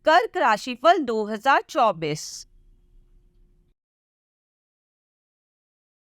कर्क राशिफल 2024।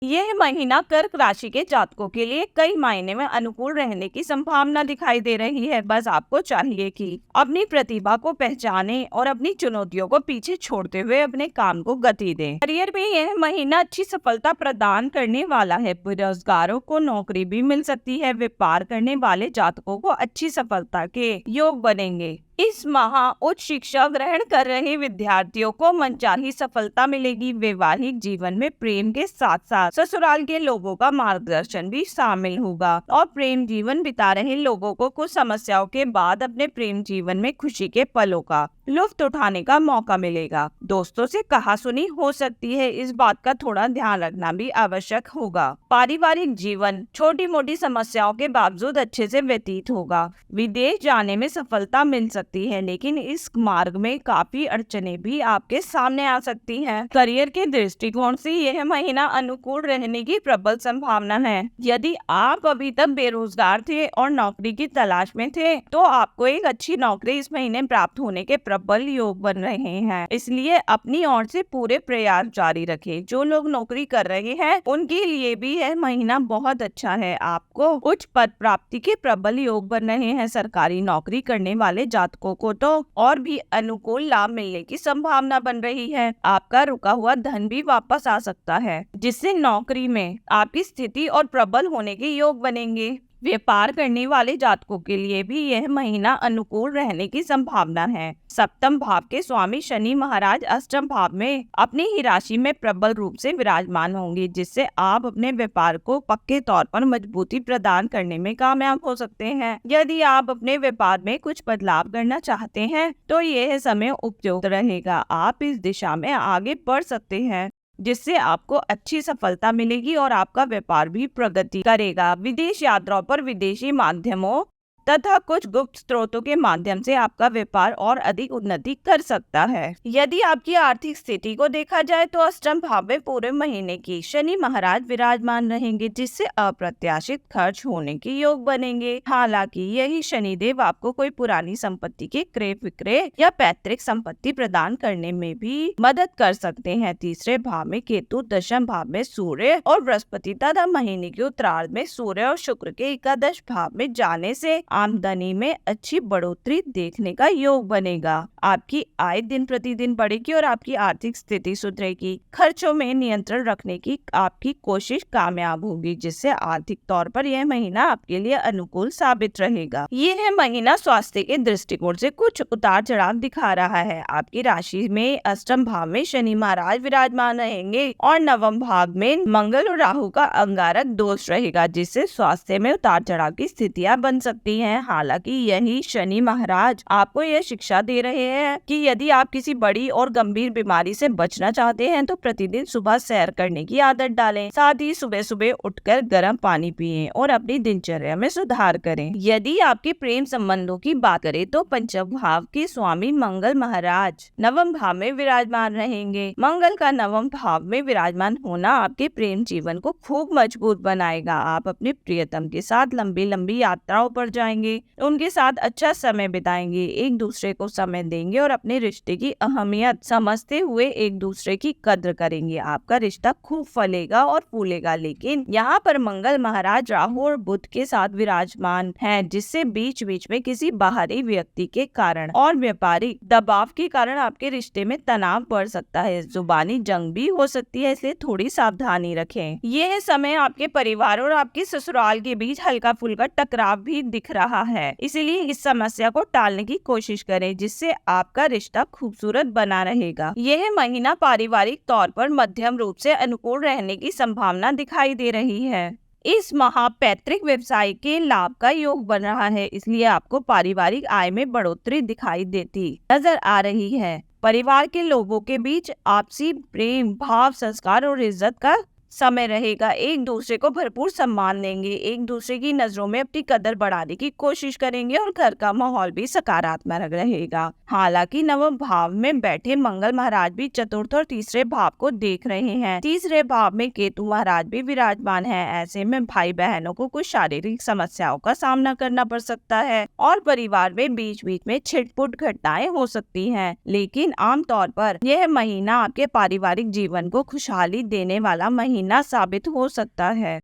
यह महीना कर्क राशि के जातकों के लिए कई मायने में अनुकूल रहने की संभावना दिखाई दे रही है। बस आपको चाहिए कि अपनी प्रतिभा को पहचाने और अपनी चुनौतियों को पीछे छोड़ते हुए अपने काम को गति दें। करियर में यह महीना अच्छी सफलता प्रदान करने वाला है। बेरोजगारों को नौकरी भी मिल सकती है। व्यापार करने वाले जातकों को अच्छी सफलता के योग बनेंगे। इस माह उच्च शिक्षा ग्रहण कर रहे विद्यार्थियों को मनचाही सफलता मिलेगी। वैवाहिक जीवन में प्रेम के साथ साथ ससुराल के लोगों का मार्गदर्शन भी शामिल होगा और प्रेम जीवन बिता रहे लोगों को कुछ समस्याओं के बाद अपने प्रेम जीवन में खुशी के पलों का लुत्फ उठाने का मौका मिलेगा। दोस्तों से कहासुनी हो सकती है, इस बात का थोड़ा ध्यान रखना भी आवश्यक होगा। पारिवारिक जीवन छोटी मोटी समस्याओं के बावजूद अच्छे से व्यतीत होगा। विदेश जाने में सफलता मिल सकती है, लेकिन इस मार्ग में काफी अड़चनें भी आपके सामने आ सकती हैं। करियर के दृष्टिकोण से यह महीना अनुकूल रहने की प्रबल संभावना है। यदि आप अभी तक बेरोजगार थे और नौकरी की तलाश में थे, तो आपको एक अच्छी नौकरी इस महीने प्राप्त होने के प्रबल योग बन रहे हैं। इसलिए अपनी ओर से पूरे प्रयास जारी रखें। जो लोग नौकरी कर रहे हैं, उनके लिए भी यह महीना बहुत अच्छा है। आपको उच्च पद प्राप्ति के प्रबल योग बन रहे हैं। सरकारी नौकरी करने वाले जातकों को तो और भी अनुकूल लाभ मिलने की संभावना बन रही है। आपका रुका हुआ धन भी वापस आ सकता है, जिससे नौकरी में आपकी स्थिति और प्रबल होने के योग बनेंगे। व्यापार करने वाले जातकों के लिए भी यह महीना अनुकूल रहने की संभावना है। सप्तम भाव के स्वामी शनि महाराज अष्टम भाव में अपनी ही राशि में प्रबल रूप से विराजमान होंगे, जिससे आप अपने व्यापार को पक्के तौर पर मजबूती प्रदान करने में कामयाब हो सकते हैं। यदि आप अपने व्यापार में कुछ बदलाव करना चाहते हैं, तो यह समय उपयुक्त रहेगा। आप इस दिशा में आगे बढ़ सकते हैं, जिससे आपको अच्छी सफलता मिलेगी और आपका व्यापार भी प्रगति करेगा। विदेश यात्राओं पर विदेशी माध्यमों तथा कुछ गुप्त स्रोतों के माध्यम से आपका व्यापार और अधिक उन्नति कर सकता है। यदि आपकी आर्थिक स्थिति को देखा जाए, तो अष्टम भाव में पूरे महीने की शनि महाराज विराजमान रहेंगे, जिससे अप्रत्याशित खर्च होने के योग बनेंगे। हालांकि यही शनिदेव आपको कोई पुरानी संपत्ति के क्रय विक्रय या पैतृक संपत्ति प्रदान करने में भी मदद कर सकते हैं। तीसरे भाव में केतु, दशम भाव में सूर्य और बृहस्पति तथा महीने के उत्तरार्ध में सूर्य और शुक्र के एकादश भाव में जाने से आमदनी में अच्छी बढ़ोतरी देखने का योग बनेगा। आपकी आय दिन प्रतिदिन बढ़ेगी और आपकी आर्थिक स्थिति सुधरेगी। खर्चों में नियंत्रण रखने की आपकी कोशिश कामयाब होगी, जिससे आर्थिक तौर पर यह महीना आपके लिए अनुकूल साबित रहेगा। यह महीना स्वास्थ्य के दृष्टिकोण से कुछ उतार चढ़ाव दिखा रहा है। आपकी राशि में अष्टम भाव में शनि महाराज विराजमान रहेंगे और नवम भाव में मंगल और राहु का अंगारक दोष रहेगा, जिससे स्वास्थ्य में उतार चढ़ाव की स्थितियां बन सकती हैं। हालांकि यही शनि महाराज आपको यह शिक्षा दे रहे हैं कि यदि आप किसी बड़ी और गंभीर बीमारी से बचना चाहते हैं, तो प्रतिदिन सुबह सैर करने की आदत डालें। साथ ही सुबह सुबह उठकर गर्म पानी पिएं और अपनी दिनचर्या में सुधार करें। यदि आपके प्रेम संबंधों की बात करें, तो पंचम भाव के स्वामी मंगल महाराज नवम भाव में विराजमान रहेंगे। मंगल का नवम भाव में विराजमान होना आपके प्रेम जीवन को खूब मजबूत बनाएगा। आप अपने प्रियतम के साथ लंबी लंबी यात्राओं पर जाएंगे, उनके साथ अच्छा समय बिताएंगे, एक दूसरे को समय देंगे और अपने रिश्ते की अहमियत समझते हुए एक दूसरे की कद्र करेंगे। आपका रिश्ता खूब फलेगा और फूलेगा। लेकिन यहाँ पर मंगल महाराज राहु और बुध के साथ विराजमान हैं, जिससे बीच बीच में किसी बाहरी व्यक्ति के कारण और व्यापारिक दबाव के कारण आपके रिश्ते में तनाव बढ़ सकता है। जुबानी जंग भी हो सकती है, इसलिए थोड़ी सावधानी रखें। यह समय आपके परिवार और आपके ससुराल के बीच हल्का फुल्का टकराव भी दिख रहा है, इसीलिए इस समस्या को टालने की कोशिश करें, जिससे आपका रिश्ता खूबसूरत बना रहेगा। यह महीना पारिवारिक तौर पर मध्यम रूप से अनुकूल रहने की संभावना दिखाई दे रही है। इस माह पैतृक व्यवसाय के लाभ का योग बन रहा है, इसलिए आपको पारिवारिक आय में बढ़ोतरी दिखाई देती नजर आ रही है। परिवार के लोगों के बीच आपसी प्रेम भाव, संस्कार और इज्जत का समय रहेगा एक दूसरे को भरपूर सम्मान देंगे, एक दूसरे की नजरों में अपनी कदर बढ़ाने की कोशिश करेंगे और घर का माहौल भी सकारात्मक रहेगा। हालांकि नवम भाव में बैठे मंगल महाराज भी चतुर्थ और तीसरे भाव को देख रहे हैं। तीसरे भाव में केतु महाराज भी विराजमान है। ऐसे में भाई बहनों को कुछ शारीरिक समस्याओं का सामना करना पड़ सकता है और परिवार में बीच बीच में छिटपुट घटनाएं हो सकती हैं। लेकिन आमतौर पर यह महीना आपके पारिवारिक जीवन को खुशहाली देने वाला महीना साबित हो सकता है।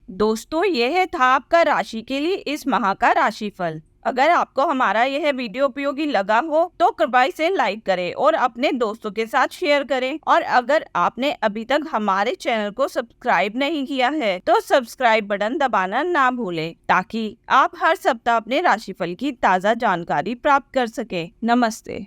दोस्तों, यह था आपका राशि के लिए इस माह का राशिफल। अगर आपको हमारा यह वीडियो उपयोगी लगा हो तो कृपया इसे लाइक करें और अपने दोस्तों के साथ शेयर करें। और अगर आपने अभी तक हमारे चैनल को सब्सक्राइब नहीं किया है तो सब्सक्राइब बटन दबाना ना भूलें, ताकि आप हर सप्ताह अपने राशिफल की ताज़ा जानकारी प्राप्त कर सकें। नमस्ते।